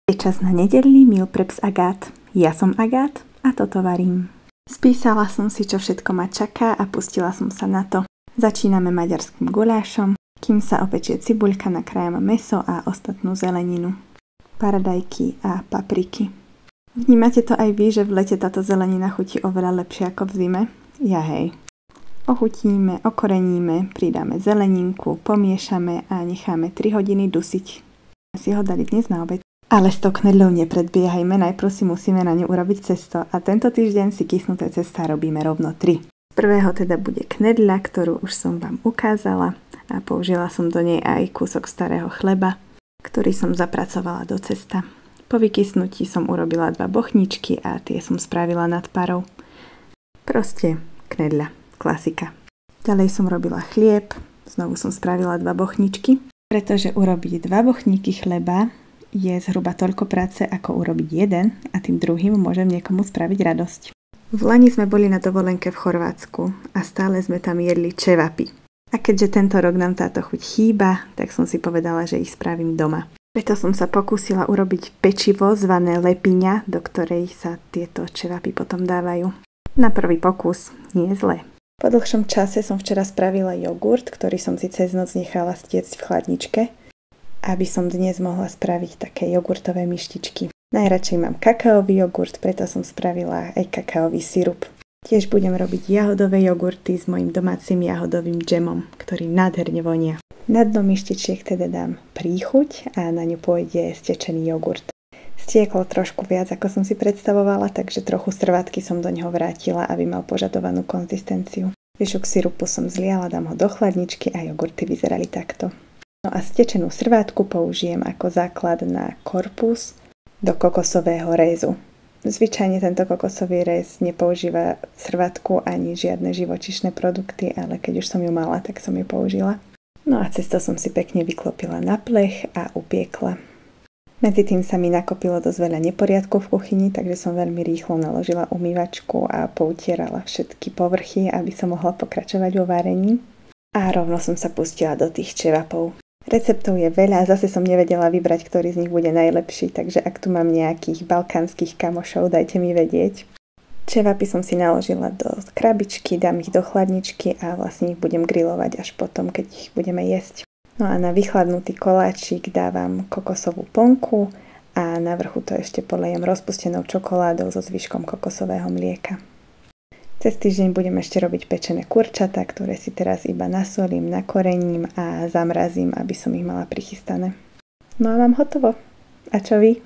Je čas na nedeľný meal prep s Agát. Ja som Agát a toto varím. Spísala som si, čo všetko ma čaká a pustila som sa na to. Začíname maďarským gulášom, kým sa opečie cibuľka, nakrájam mäso a ostatnú zeleninu. Paradajky a papriky. Vnímate to aj vy, že v lete táto zelenina chutí oveľa lepšie ako v zime? Ja hej. Ochutíme, okoreníme, pridáme zeleninku, pomiešame a necháme 3 hodiny dusiť. Si ho dali dnes na obed. Ale s tou knedľou nepredbiehajme, najprv si musíme na ňu urobiť cesto a tento týždeň si kysnuté cestá robíme rovno 3. Z prvého teda bude knedľa, ktorú už som vám ukázala a použila som do nej aj kúsok starého chleba, ktorý som zapracovala do cesta. Po vykysnutí som urobila 2 bochničky a tie som spravila nad parou. Proste knedľa, klasika. Ďalej som robila chlieb, znovu som spravila 2 bochničky, pretože urobiť 2 bochníky chleba je zhruba toľko práce, ako urobiť jeden a tým druhým môžem niekomu spraviť radosť. V lani sme boli na dovolenke v Chorvátsku a stále sme tam jedli čevapy. A keďže tento rok nám táto chuť chýba, tak som si povedala, že ich spravím doma. Preto som sa pokúsila urobiť pečivo zvané lepiňa, do ktorej sa tieto čevapy potom dávajú. Na prvý pokus nie je zlé. Po dlhšom čase som včera spravila jogurt, ktorý som si cez noc nechala stiecť v chladničke, aby som dnes mohla spraviť také jogurtové myštičky. Najradšej mám kakaový jogurt, preto som spravila aj kakaový sirup. Tiež budem robiť jahodové jogurty s mojím domácim jahodovým džemom, ktorý nádherne vonia. Na dno myštičiek teda dám príchuť a na ňu pôjde stečený jogurt. Stieklo trošku viac, ako som si predstavovala, takže trochu srvátky som do neho vrátila, aby mal požadovanú konzistenciu. Zvyšok sirupu som zliala, dám ho do chladničky a jogurty vyzerali takto. No a stečenú srvátku použijem ako základ na korpus do kokosového rézu. Zvyčajne tento kokosový réz nepoužíva srvátku ani žiadne živočíšne produkty, ale keď už som ju mala, tak som ju použila. No a cesto som si pekne vyklopila na plech a upiekla. Medzi tým sa mi nakopilo dosť veľa neporiadku v kuchyni, takže som veľmi rýchlo naložila umývačku a poutierala všetky povrchy, aby som mohla pokračovať vo varení. A rovno som sa pustila do tých čevapov. Receptov je veľa a zase som nevedela vybrať, ktorý z nich bude najlepší, takže ak tu mám nejakých balkánskych kamošov, dajte mi vedieť. Čevapy som si naložila do krabičky, dám ich do chladničky a vlastne ich budem grilovať až potom, keď ich budeme jesť. No a na vychladnutý koláčik dávam kokosovú plnku a na vrchu to ešte polejem rozpustenou čokoládou so zvyškom kokosového mlieka. Cez týždeň budem ešte robiť pečené kurčatá, ktoré si teraz iba nasolím, nakorením a zamrazím, aby som ich mala prichystané. No a mám hotovo. A čo vy?